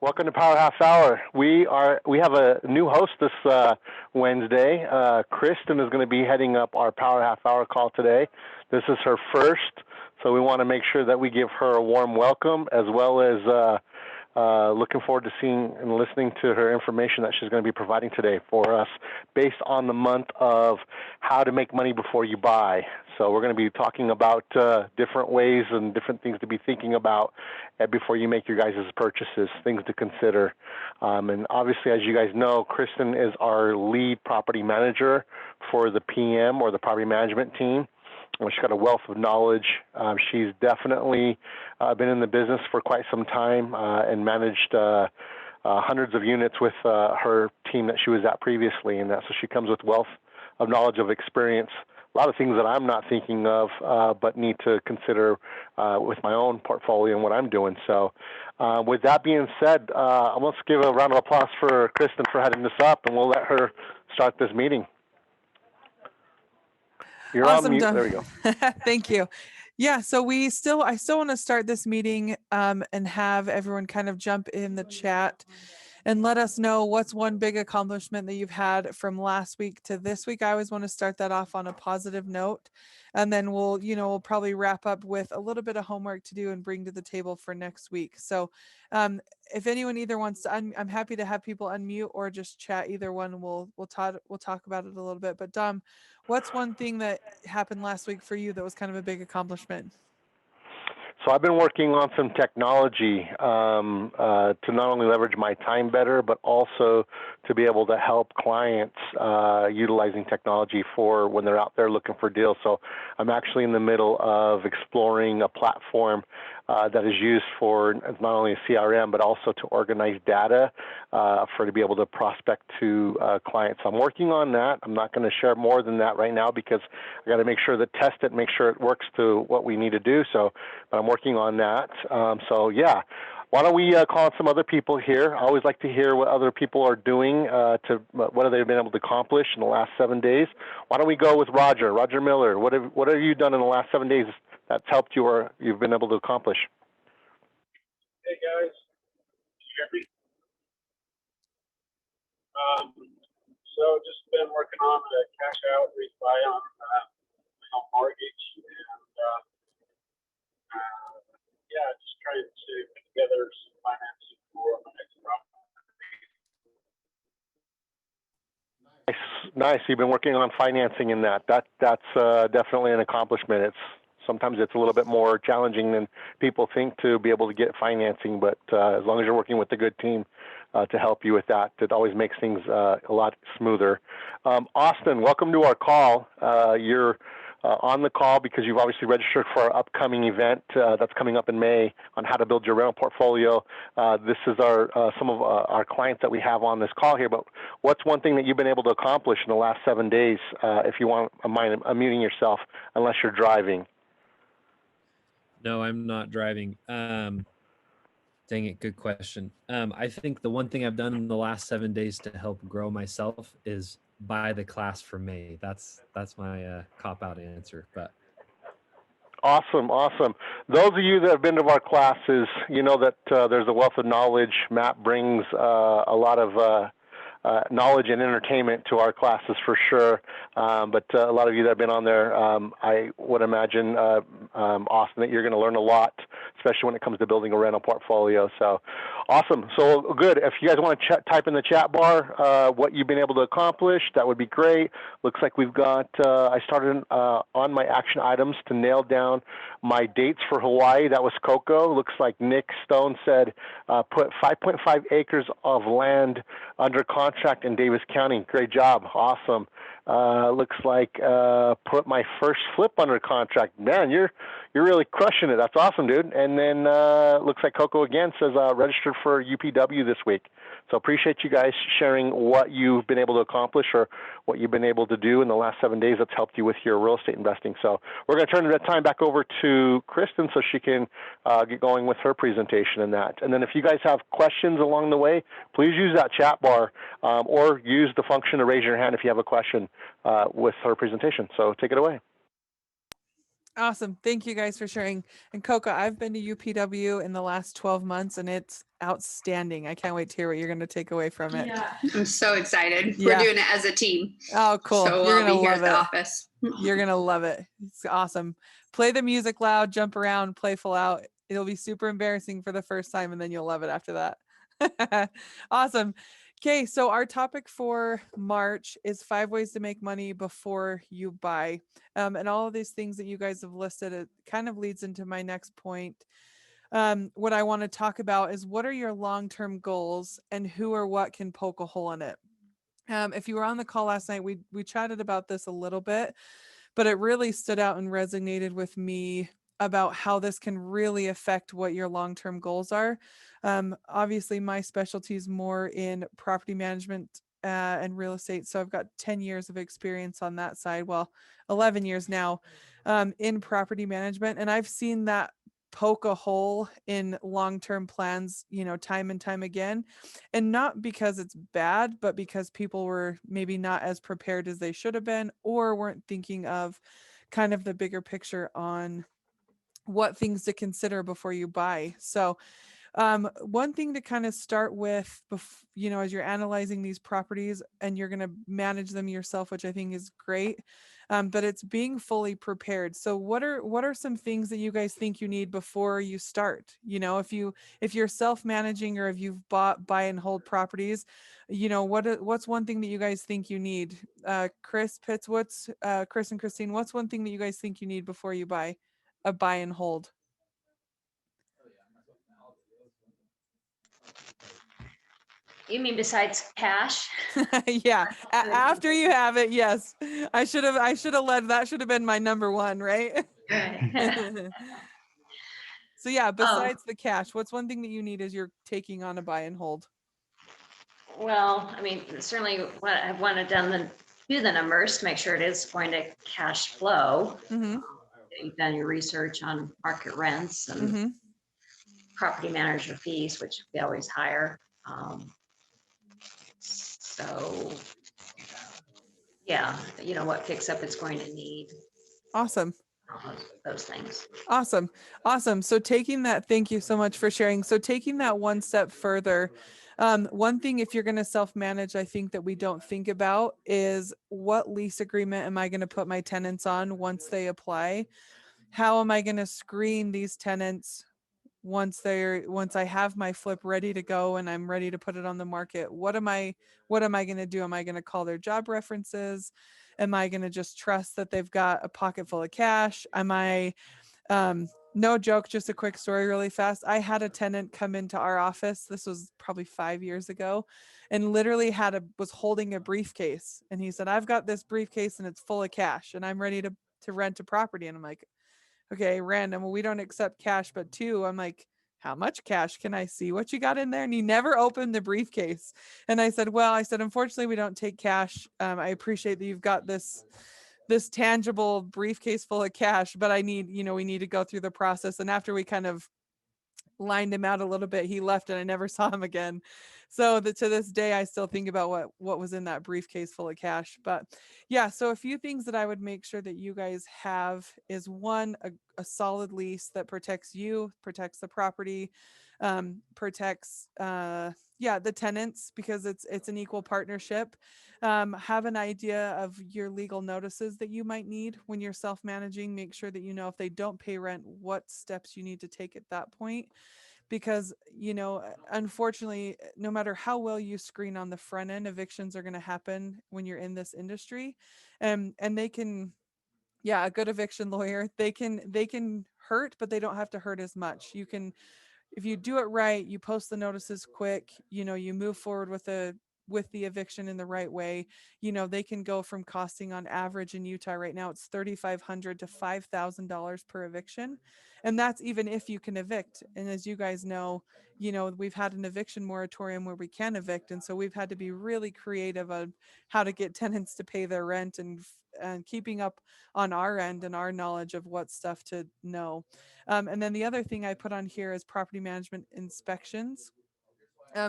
Welcome to Power Half Hour. We have a new host this Wednesday. Kristen is going to be heading up our Power Half Hour call today. This is her first, so we want to make sure that we give her a warm welcome, as well as looking forward to seeing and listening to her information that she's going to be providing today for us based on the month of how to make money before you buy. So we're going to be talking about different ways and different things to be thinking about before you make your guys' purchases, things to consider. And obviously, as you guys know, Kristen is our lead property manager for the PM or the property management team. She's got a wealth of knowledge. She's definitely been in the business for quite some time and managed hundreds of units with her team that she was at previously. And so she comes with wealth of knowledge, of experience, a lot of things that I'm not thinking of but need to consider with my own portfolio and what I'm doing. So with that being said, let's give a round of applause for Kristen for heading this up, and we'll let her start this meeting. You're awesome, on mute. Doug. There we go. Thank you. Yeah, so I still want to start this meeting and have everyone kind of jump in the chat and let us know what's one big accomplishment that you've had from last week to this week. I always want to start that off on a positive note, and then we'll probably wrap up with a little bit of homework to do and bring to the table for next week. So if anyone either wants to, I'm happy to have people unmute or just chat. Either one, we'll talk about it a little bit. But Dom, what's one thing that happened last week for you that was kind of a big accomplishment? So I've been working on some technology to not only leverage my time better, but also to be able to help clients utilizing technology for when they're out there looking for deals. So I'm actually in the middle of exploring a platform that is used for not only a CRM, but also to organize data to be able to prospect to clients. So I'm working on that. I'm not going to share more than that right now because I got to make sure that test it, make sure it works to what we need to do. So, but I'm working on that. So yeah, why don't we call on some other people here? I always like to hear what other people are doing what have they been able to accomplish in the last 7 days. Why don't we go with Roger Miller? What have you done in the last 7 days that's helped you or you've been able to accomplish? Hey guys, can you hear me? So just been working on the cash out refi on home mortgage, and yeah, just trying to put together some financing for my next property. Nice. You've been working on financing in that. That's definitely an accomplishment. Sometimes it's a little bit more challenging than people think to be able to get financing, but as long as you're working with a good team to help you with that, it always makes things a lot smoother. Austin, welcome to our call. You're on the call because you've obviously registered for our upcoming event that's coming up in May on how to build your rental portfolio. This is some of our clients that we have on this call here, but what's one thing that you've been able to accomplish in the last 7 days, if you want mind unmuting yourself, unless you're driving? No, I'm not driving. Dang it, good question. I think the one thing I've done in the last 7 days to help grow myself is buy the class for May. That's my cop-out answer. But Awesome. Those of you that have been to our classes, you know that there's a wealth of knowledge. Matt brings a lot of knowledge and entertainment to our classes for sure. But a lot of you that have been on there, I would imagine, Austin, that you're going to learn a lot, especially when it comes to building a rental portfolio. So awesome. So good. If you guys want to type in the chat bar what you've been able to accomplish, that would be great. Looks like we've got, I started on my action items to nail down my dates for Hawaii. That was Coco. Looks like Nick Stone said put 5.5 acres of land under contract in Davis County. Great job. Awesome. Looks like put my first flip under contract. Man, you're really crushing it. That's awesome, dude. And then looks like Coco again says registered for UPW this week. So appreciate you guys sharing what you've been able to accomplish or what you've been able to do in the last 7 days that's helped you with your real estate investing. So we're going to turn that time back over to Kristen so she can get going with her presentation and that. And then if you guys have questions along the way, please use that chat bar or use the function to raise your hand if you have a question with her presentation. So take it away. Awesome. Thank you guys for sharing. And Coca, I've been to UPW in the last 12 months and it's outstanding. I can't wait to hear what you're going to take away from it. Yeah, I'm so excited. Yeah. We're doing it as a team. Oh, cool. So You're I'll going be to here love at the it. office. You're going to love it. It's awesome. Play the music loud, jump around, playful out. It'll be super embarrassing for the first time and then you'll love it after that. Awesome. Okay, so our topic for March is 5 ways to make money before you buy. And all of these things that you guys have listed, it kind of leads into my next point. What I want to talk about is what are your long-term goals and who or what can poke a hole in it. If you were on the call last night, we chatted about this a little bit, but it really stood out and resonated with me about how this can really affect what your long-term goals are. Obviously, my specialty is more in property management and real estate. So I've got 10 years of experience on that side. Well, 11 years now in property management. And I've seen that poke a hole in long-term plans, time and time again. And not because it's bad, but because people were maybe not as prepared as they should have been or weren't thinking of kind of the bigger picture on what things to consider before you buy. So one thing to kind of start with, as you're analyzing these properties and you're going to manage them yourself, which I think is great, but it's being fully prepared. So what are some things that you guys think you need before you start? If you're self-managing or if you've bought buy and hold properties, what's one thing that you guys think you need? Chris Pitts, Chris and Christine, what's one thing that you guys think you need before you buy a buy and hold? You mean besides cash? Yeah. After you have it, yes. I should have led, that should have been my number one, right? Right. So yeah, besides the cash, what's one thing that you need as you're taking on a buy and hold? Well, I mean, certainly what I want to do the numbers to make sure it is going to cash flow. Mm-hmm. You've done your research on market rents and Mm-hmm. property manager fees, which we always hire. So yeah, what fix up it's going to need, Awesome. those things. Awesome. So thank you so much for sharing. So taking that one step further, one thing, if you're going to self-manage, I think that we don't think about is what lease agreement am I going to put my tenants on once they apply? How am I going to screen these tenants once I have my flip ready to go and I'm ready to put it on the market? What am I going to do? Am I going to call their job references? Am I going to just trust that they've got a pocket full of cash? Am I no joke, just a quick story really fast. I had a tenant come into our office. This was probably 5 years ago, and literally was holding a briefcase. And he said, I've got this briefcase and it's full of cash and I'm ready to rent a property. And I'm like, okay, random. Well, we don't accept cash, but two, I'm like, how much cash? Can I see what you got in there? And he never opened the briefcase. And I said, unfortunately, we don't take cash. I appreciate that you've got this tangible briefcase full of cash, but we need to go through the process. And after we kind of lined him out a little bit, he left and I never saw him again. So to this day, I still think about what was in that briefcase full of cash. But yeah, so a few things that I would make sure that you guys have is one, a solid lease that protects you, protects the property, protects the tenants, because it's an equal partnership. Have an idea of your legal notices that you might need when you're self-managing. Make sure that if they don't pay rent, what steps you need to take at that point. Because, unfortunately, no matter how well you screen on the front end, evictions are going to happen when you're in this industry. And they can, a good eviction lawyer, they can hurt, but they don't have to hurt as much. If you do it right, you post the notices quick, you move forward with the eviction in the right way, they can go from costing, on average in Utah right now, it's $3,500 to $5,000 per eviction. And that's even if you can evict. And as you guys know, we've had an eviction moratorium where we can evict. And so we've had to be really creative on how to get tenants to pay their rent and keeping up on our end and our knowledge of what stuff to know. And then the other thing I put on here is property management inspections.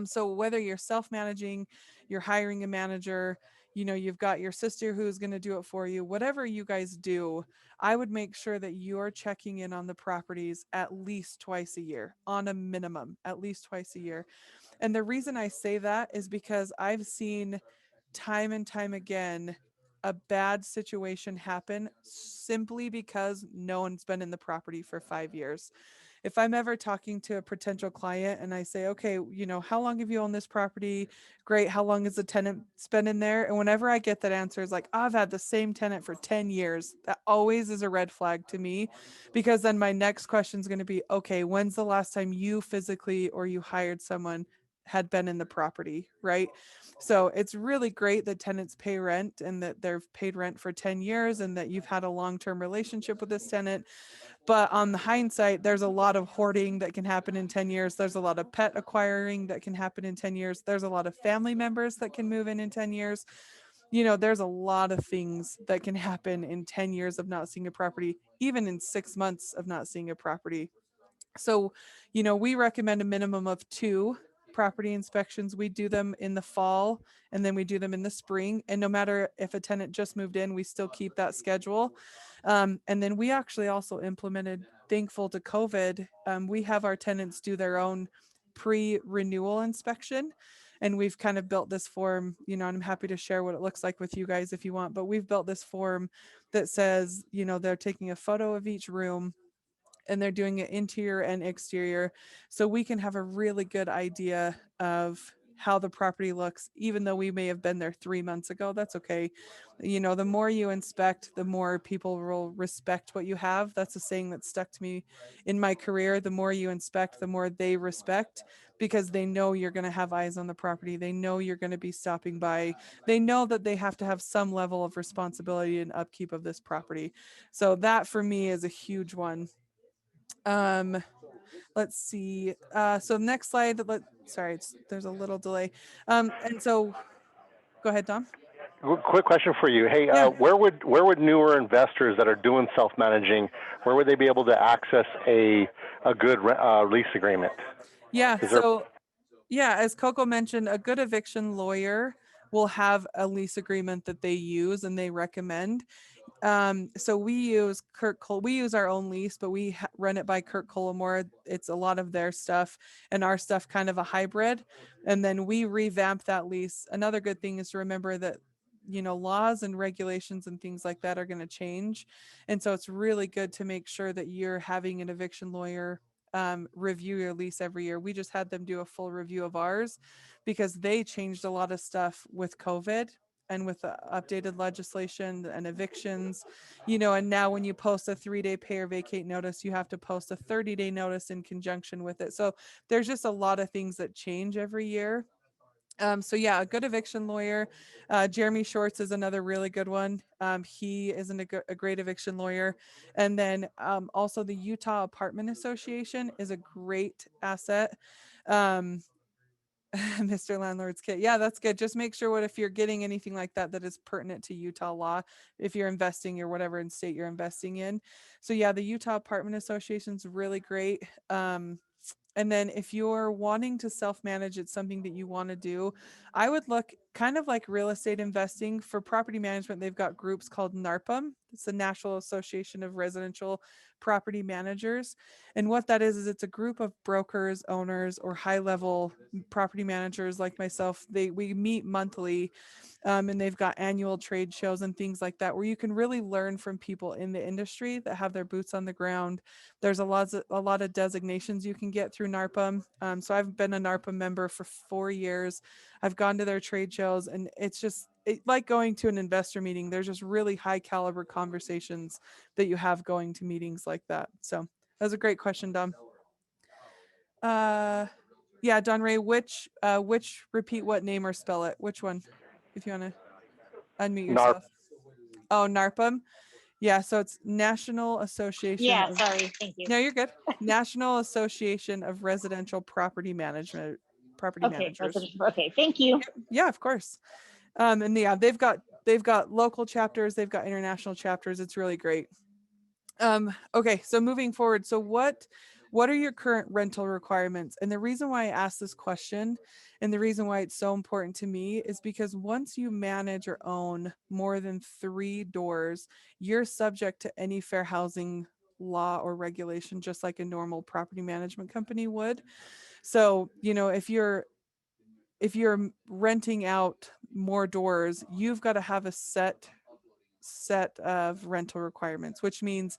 So whether you're self-managing, you're hiring a manager, you know, you've got your sister who's going to do it for you. Whatever you guys do, I would make sure that you're checking in on the properties at least twice a year, on a minimum, at least twice a year. And the reason I say that is because I've seen time and time again a bad situation happen simply because no one's been in the property for 5 years. If I'm ever talking to a potential client and I say, okay, you know, how long have you owned this property? Great. How long has the tenant been in there? And whenever I get that answer is like, oh, I've had the same tenant for 10 years, that always is a red flag to me, because then my next question is going to be, okay, when's the last time you physically or you hired someone had been in the property, right? So it's really great that tenants pay rent and that they've paid rent for 10 years and that you've had a long-term relationship with this tenant. But on the hindsight, there's a lot of hoarding that can happen in 10 years. There's a lot of pet acquiring that can happen in 10 years. There's a lot of family members that can move in 10 years. You know, there's a lot of things that can happen in 10 years of not seeing a property, even in 6 months of not seeing a property. So, you know, we recommend a minimum of 2 property inspections. We do them in the fall and then we do them in the spring. And no matter if a tenant just moved in, we still keep that schedule. And then we actually also implemented, thankful to COVID, we have our tenants do their own pre-renewal inspection. And we've kind of built this form, you know, and I'm happy to share what it looks like with you guys if you want, but we've built this form that says, you know, they're taking a photo of each room and they're doing it interior and exterior. So we can have a really good idea of how the property looks, even though we may have been there 3 months ago. That's okay. You know, the more you inspect, the more people will respect what you have. That's a saying that stuck to me in my career. The more you inspect, the more they respect, because they know you're going to have eyes on the property. They know you're going to be stopping by. They know that they have to have some level of responsibility and upkeep of this property. So that for me is a huge one. Let's see. So next slide. Sorry, there's a little delay. And so, go ahead, Dom. Quick question for you. Hey, Yeah. where would newer investors that are doing self-managing, where would they be able to access a good lease agreement? Yeah. Is there? So, yeah, as Coco mentioned, a good eviction lawyer will have a lease agreement that they use and they recommend. So we use we use our own lease, but we run it by Kurt Collimore. It's a lot of their stuff and our stuff kind of a hybrid. And then we revamp that lease. Another good thing is to remember that, you know, laws and regulations and things like that are going to change. And so it's really good to make sure that you're having an eviction lawyer review your lease every year. We just had them do a full review of ours because they changed a lot of stuff with COVID and with the updated legislation and evictions, you know, and now when you post a 3-day pay or vacate notice, you have to post a 30-day notice in conjunction with it. So there's just a lot of things that change every year. So yeah, a good eviction lawyer. Jeremy Shorts is another really good one. He is a great eviction lawyer. And then also the Utah Apartment Association is a great asset. Mr. Landlord's Kit. Yeah, that's good. Just make sure if you're getting anything like that that is pertinent to Utah law, if you're investing or whatever in state you're investing in. So yeah, the Utah Apartment Association is really great. And then if you're wanting to self-manage, it's something that you want to do, I would look kind of like real estate investing. For property management, they've got groups called NARPM. It's the National Association of Residential Property Managers. And what that is it's a group of brokers, owners, or high-level property managers like myself. We meet monthly, and they've got annual trade shows and things like that where you can really learn from people in the industry that have their boots on the ground. There's a lot of designations you can get through NARPM. So I've been a NARPM member for 4 years. I've gone to their trade shows, and it's just like going to an investor meeting. There's just really high caliber conversations that you have going to meetings like that. So that was a great question, Dom. Yeah, Don Ray, which repeat what name or spell it? Which one? If you want to unmute yourself. Oh, NARPM. Yeah, so it's National Association. Yeah, sorry. Thank you. No, you're good. National Association of Residential Property Management. Managers. Okay, thank you. Yeah, of course. And yeah, they've got local chapters, they've got international chapters. It's really great. Okay, so moving forward, so what what are your current rental requirements? And the reason why I asked this question and the reason why it's so important to me is because once you manage or own more than 3 doors, you're subject to any fair housing law or regulation, just like a normal property management company would. So, you know, if you're renting out more doors, you've got to have a set of rental requirements, which means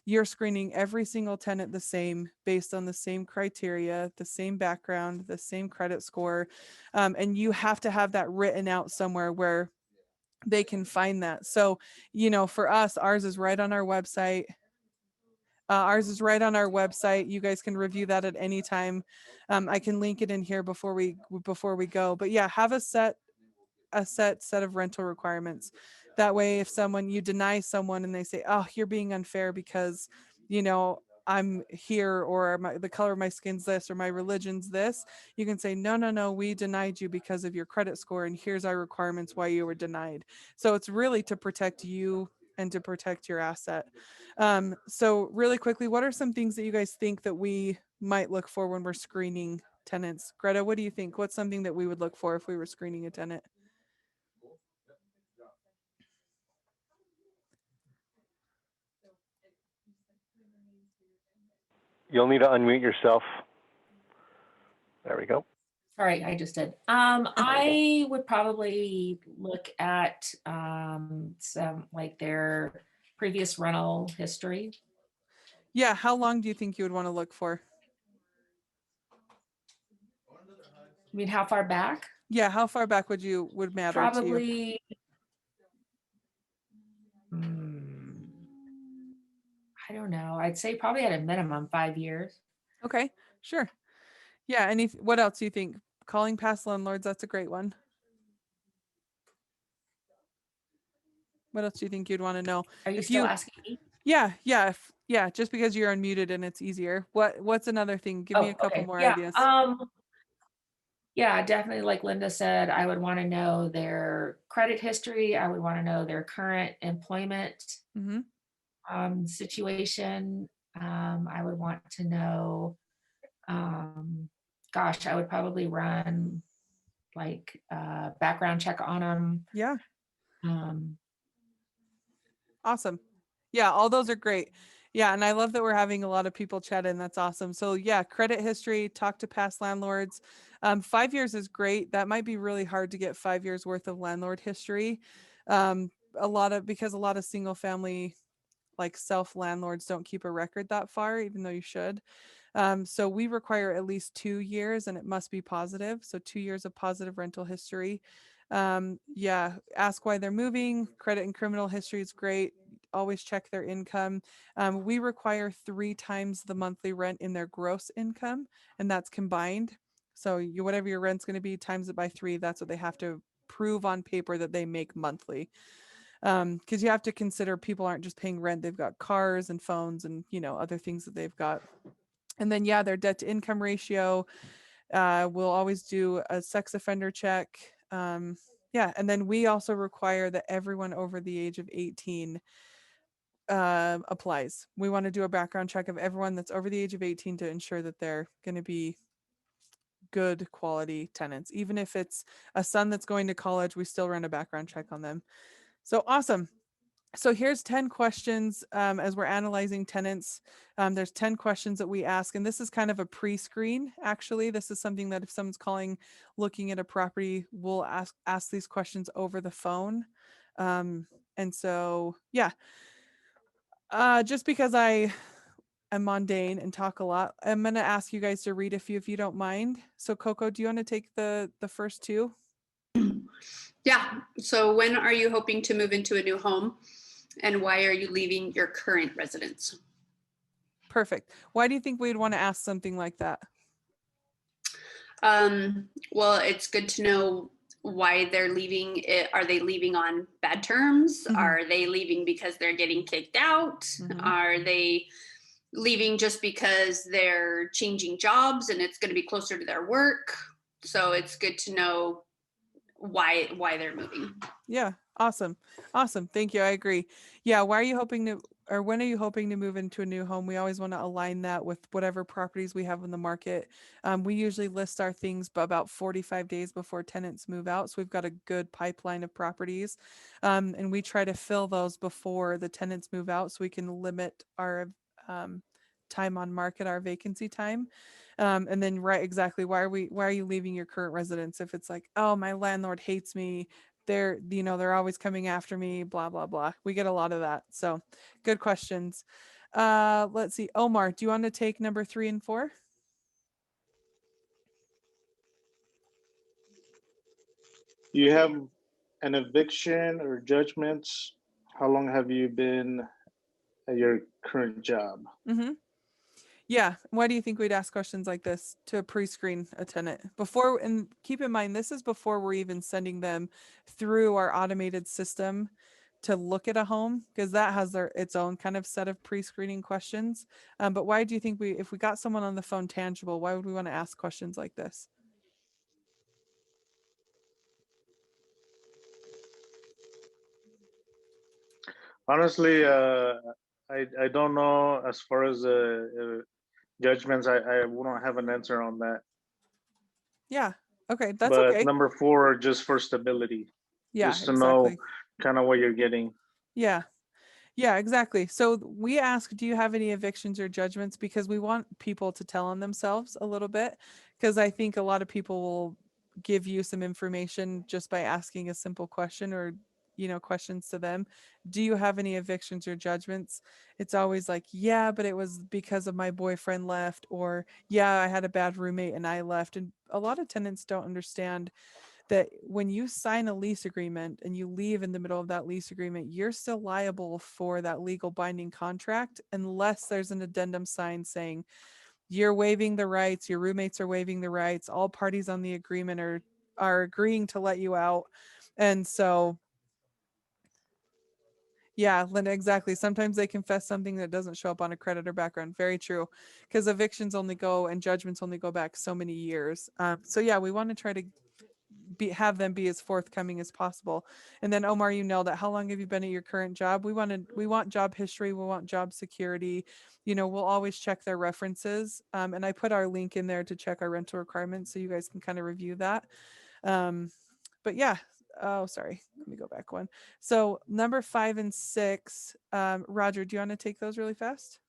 you're screening every single tenant the same based on the same criteria, the same background, the same credit score. And you have to have that written out somewhere where they can find that. So, you know, for us, ours is right on our website. You guys can review that at any time. I can link it in here before we go. But yeah, have a set of rental requirements. That way, if you deny someone and they say, oh, you're being unfair because, you know, I'm here, or the color of my skin's this, or my religion's this, you can say, no, we denied you because of your credit score, and here's our requirements why you were denied. So it's really to protect you and to protect your asset. So really quickly, what are some things that you guys think that we might look for when we're screening tenants? Greta, what do you think? What's something that we would look for if we were screening a tenant? You'll need to unmute yourself. There we go. All right, I just did. I would probably look at some like their previous rental history. Yeah, how long do you think you would want to look for? I mean, how far back? Yeah, how far back would matter to you? Probably. I don't know. I'd say probably at a minimum 5 years. Okay, sure. Yeah, what else do you think? Calling past landlords, that's a great one. What else do you think you'd want to know? Are you still asking me? Yeah, just because you're unmuted and it's easier. What's another thing? Give me a couple more ideas. Yeah, definitely. Like Linda said, I would want to know their credit history. I would want to know their current employment situation. I would want to know, I would probably run like a background check on them. Yeah. Awesome. Yeah, all those are great. Yeah, and I love that we're having a lot of people chat in. That's awesome. So yeah, credit history, talk to past landlords. 5 years is great. That might be really hard to get 5 years worth of landlord history. Because a lot of single family like self landlords don't keep a record that far, even though you should. So we require at least 2 years, and it must be positive. So 2 years of positive rental history. Ask why they're moving. Credit and criminal history is great. Always check their income. We require 3 times the monthly rent in their gross income, and that's combined. So whatever your rent's going to be, times it by 3. That's what they have to prove on paper that they make monthly. Because you have to consider people aren't just paying rent. They've got cars and phones and, you know, other things that they've got. And then, their debt to income ratio. We'll always do a sex offender check. And then we also require that everyone over the age of 18 applies. We want to do a background check of everyone that's over the age of 18 to ensure that they're going to be good quality tenants. Even if it's a son that's going to college, we still run a background check on them. So awesome. So here's 10 questions as we're analyzing tenants. There's 10 questions that we ask, and this is kind of a pre-screen. Actually, this is something that if someone's looking at a property, we'll ask these questions over the phone. And so, just because I am mundane and talk a lot, I'm going to ask you guys to read a few if you don't mind. So Coco, do you want to take the first 2? Yeah. So when are you hoping to move into a new home? And why are you leaving your current residence? Perfect. Why do you think we'd want to ask something like that? Well, it's good to know why they're leaving. Are they leaving on bad terms? Are they leaving because they're getting kicked out? Are they leaving just because they're changing jobs and it's going to be closer to their work? So it's good to know why they're moving. Yeah. Awesome. Thank you. I agree. Yeah. Why are you hoping to or when are you hoping to move into a new home? We always want to align that with whatever properties we have in the market. We usually list our things about 45 days before tenants move out. So we've got a good pipeline of properties. And we try to fill those before the tenants move out so we can limit our time on market, our vacancy time. And then right, exactly, why are you leaving your current residence? If it's like, oh, my landlord hates me, they're always coming after me, blah blah blah. We get a lot of that. So good questions. Let's see, Omar, do you want to take number 3 and 4? You have an eviction or judgments. How long have you been at your current job? Mm-hmm. Yeah. Why do you think we'd ask questions like this to pre-screen a tenant before? And keep in mind, this is before we're even sending them through our automated system to look at a home, because that has its own kind of set of pre-screening questions. But why do you think if we got someone on the phone tangible, why would we want to ask questions like this? Honestly, I don't know as far as judgments. I won't have an answer on that. Yeah. Okay. That's But okay. number 4, just for stability, Yeah, just to exactly. know kind of what you're getting. Yeah. Yeah, exactly. So we ask, do you have any evictions or judgments? Because we want people to tell on themselves a little bit. Because I think a lot of people will give you some information just by asking a simple question or, questions to them. Do you have any evictions or judgments? It's always like, yeah, but it was because of my boyfriend left, or yeah, I had a bad roommate and I left. And a lot of tenants don't understand that when you sign a lease agreement and you leave in the middle of that lease agreement, you're still liable for that legal binding contract unless there's an addendum signed saying you're waiving the rights, your roommates are waiving the rights, all parties on the agreement are agreeing to let you out. And so yeah, Linda, exactly. Sometimes they confess something that doesn't show up on a creditor background. Very true. Because evictions only go and judgments only go back so many years. So yeah, we want to try to have them be as forthcoming as possible. And then Omar, you nailed it. How long have you been at your current job? We want job history. We want job security. We'll always check their references. And I put our link in there to check our rental requirements so you guys can kind of review that. But yeah. Oh, sorry. Let me go back one. So number 5 and 6, Roger, do you want to take those really fast?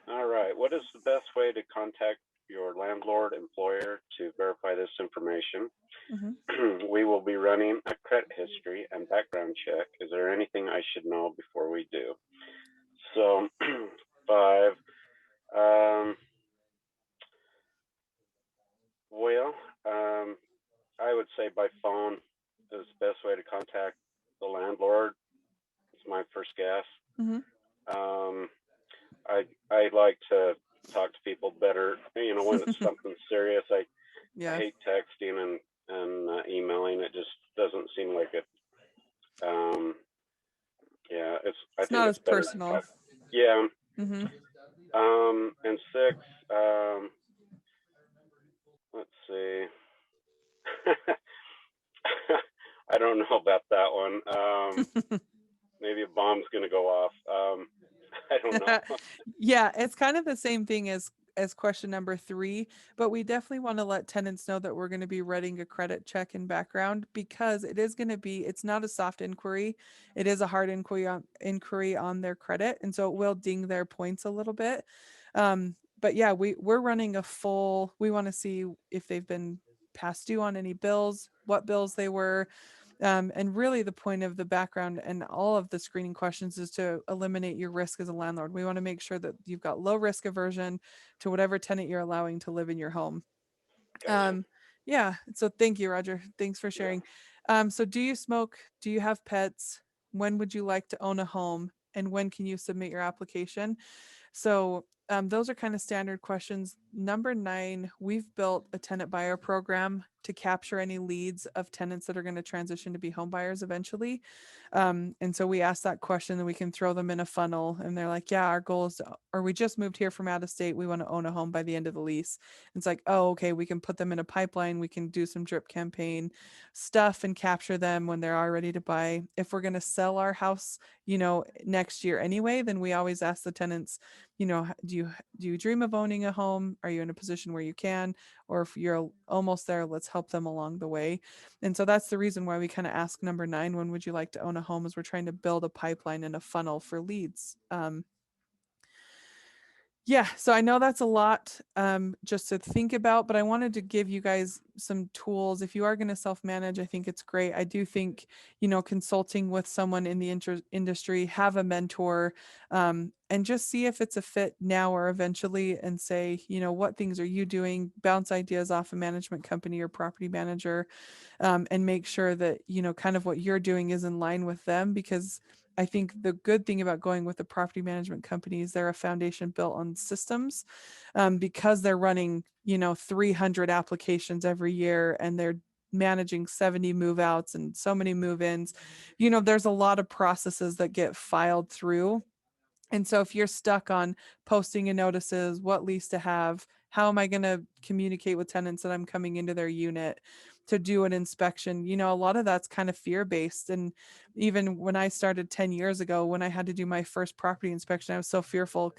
All right. What is the best way to contact your landlord employer to verify this information? Mm-hmm. We will be running a credit history and background check. Is there anything I should know before we do? So 5, well, I would say by phone is the best way to contact the landlord. It's my first guess. Mm-hmm. I like to talk to people better, when it's something serious. I hate texting and emailing. It just doesn't seem like it. Yeah, I think not it's as better. personal. Yeah. Mm-hmm. And 6, let's see. I don't know about that one. Maybe a bomb's gonna go off. I don't know. Yeah, it's kind of the same thing as question number 3, but we definitely want to let tenants know that we're going to be running a credit check in background, because it's not a soft inquiry. It is a hard inquiry on their credit. And so it will ding their points a little bit. But yeah, we're running we want to see if they've been past due on any bills, what bills they were. And really the point of the background and all of the screening questions is to eliminate your risk as a landlord. We want to make sure that you've got low risk aversion to whatever tenant you're allowing to live in your home. Gotcha. Yeah. So thank you, Roger. Thanks for sharing. So do you smoke? Do you have pets? When would you like to own a home? And when can you submit your application? So those are kind of standard questions. Number 9, we've built a tenant buyer program to capture any leads of tenants that are going to transition to be home buyers eventually. And so we ask that question and we can throw them in a funnel and they're like, yeah, our goal is or we just moved here from out of state. We want to own a home by the end of the lease. And it's like, oh, okay, we can put them in a pipeline. We can do some drip campaign stuff and capture them when they're all ready to buy. If we're going to sell our house, next year anyway, then we always ask the tenants, do you dream of owning a home? Are you in a position where you can? Or if you're almost there, let's help them along the way. And so that's the reason why we kind of ask number 9, when would you like to own a home, is we're trying to build a pipeline and a funnel for leads. Yeah, so I know that's a lot just to think about, but I wanted to give you guys some tools. If you are going to self-manage, I think it's great. I do think, consulting with someone in the industry, have a mentor, and just see if it's a fit now or eventually, and say, what things are you doing? Bounce ideas off a management company or property manager, and make sure that, kind of what you're doing is in line with them, because I think the good thing about going with the property management company is they're a foundation built on systems, because they're running, 300 applications every year and they're managing 70 move outs and so many move ins. There's a lot of processes that get filed through. And so if you're stuck on posting in notices, what lease to have, how am I going to communicate with tenants that I'm coming into their unit to do an inspection? A lot of that's kind of fear-based. And even when I started 10 years ago, when I had to do my first property inspection, I was so fearful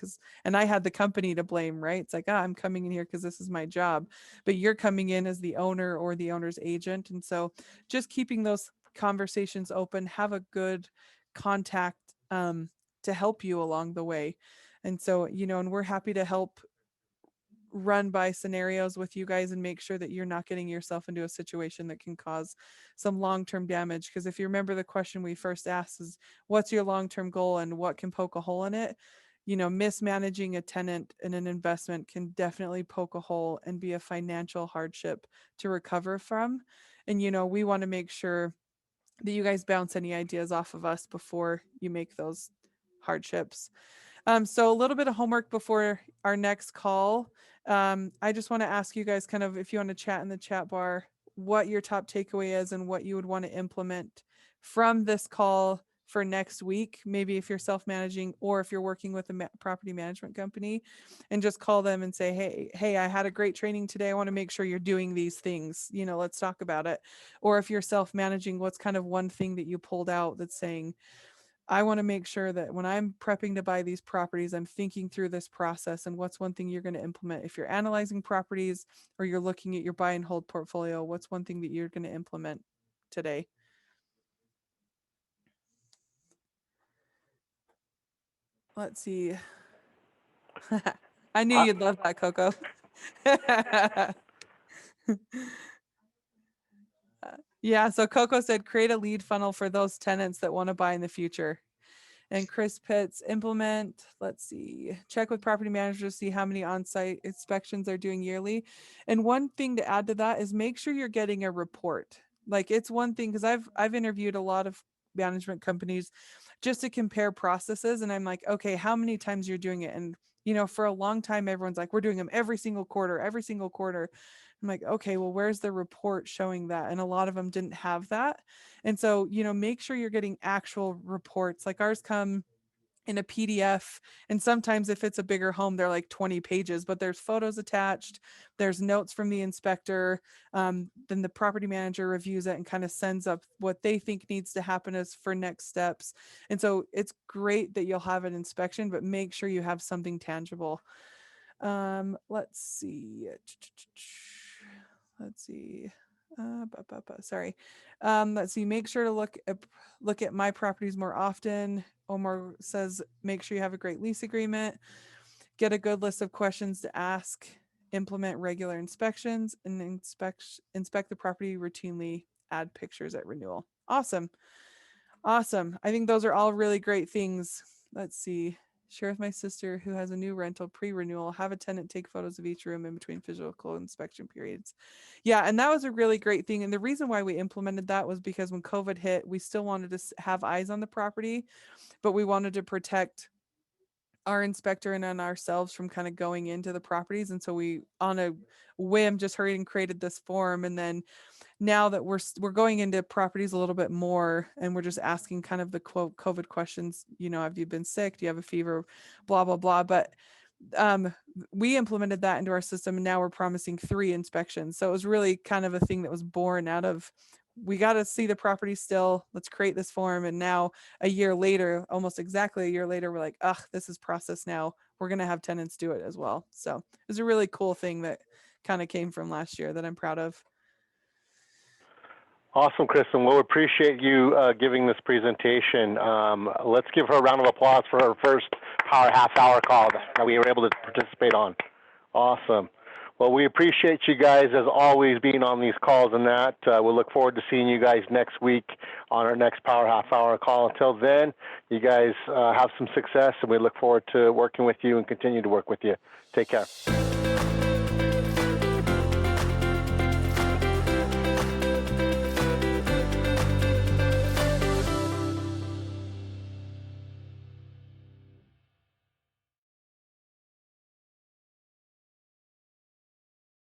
and I had the company to blame, right? It's like, I'm coming in here because this is my job, but you're coming in as the owner or the owner's agent. And so just keeping those conversations open, have a good contact, to help you along the way. And so, and we're happy to help run by scenarios with you guys and make sure that you're not getting yourself into a situation that can cause some long-term damage. Because if you remember, the question we first asked is, what's your long-term goal and what can poke a hole in it? Mismanaging a tenant in an investment can definitely poke a hole and be a financial hardship to recover from. And, we want to make sure that you guys bounce any ideas off of us before you make those hardships. So a little bit of homework before our next call. I just want to ask you guys, kind of, if you want to chat in the chat bar, what your top takeaway is and what you would want to implement from this call for next week. Maybe if you're self-managing or if you're working with a property management company, and just call them and say, hey, I had a great training today. I want to make sure you're doing these things. Let's talk about it. Or if you're self-managing, what's kind of one thing that you pulled out that's saying, I want to make sure that when I'm prepping to buy these properties, I'm thinking through this process, and what's one thing you're going to implement. If you're analyzing properties or you're looking at your buy and hold portfolio, what's one thing that you're going to implement today? Let's see. I knew you'd love that, Coco. Yeah, so Coco said, create a lead funnel for those tenants that want to buy in the future. And Chris Pitts, implement, let's see, check with property managers, see how many on-site inspections they're doing yearly. And one thing to add to that is make sure you're getting a report. Like, it's one thing, because I've interviewed a lot of management companies just to compare processes. And I'm like, okay, how many times you're doing it? And, for a long time, everyone's like, we're doing them every single quarter. I'm like, okay, well, where's the report showing that? And a lot of them didn't have that. And so, make sure you're getting actual reports. Like, ours come in a PDF. And sometimes if it's a bigger home, they're like 20 pages, but there's photos attached. There's notes from the inspector. Then the property manager reviews it and kind of sends up what they think needs to happen as for next steps. And so it's great that you'll have an inspection, but make sure you have something tangible. Let's see. Sorry. Let's see. Make sure to look at my properties more often. Omar says, make sure you have a great lease agreement. Get a good list of questions to ask. Implement regular inspections and inspect the property routinely. Add pictures at renewal. Awesome. I think those are all really great things. Let's see. Share with my sister who has a new rental pre-renewal. Have a tenant take photos of each room in between physical inspection periods. Yeah, and that was a really great thing. And the reason why we implemented that was because when COVID hit, we still wanted to have eyes on the property, but we wanted to protect our inspector and on ourselves from kind of going into the properties. And so we, on a whim, just hurried and created this form. And then now that we're going into properties a little bit more, and we're just asking kind of the quote COVID questions, you know, have you been sick? Do you have a fever? Blah, blah, blah. But we implemented that into our system, and now we're promising 3 inspections. So it was really kind of a thing that was born out of, we got to see the property still. Let's create this form. And now a year later, almost exactly a year later, we're like, ugh, this is processed now. We're going to have tenants do it as well. So it was a really cool thing that kind of came from last year that I'm proud of. Awesome, Kristen. Well, we appreciate you giving this presentation. Let's give her a round of applause for her first Power Half Hour call that we were able to participate on. Awesome. Well, we appreciate you guys, as always, being on these calls and that. We'll look forward to seeing you guys next week on our next Power Half Hour call. Until then, you guys have some success, and we look forward to working with you and continue to work with you. Take care.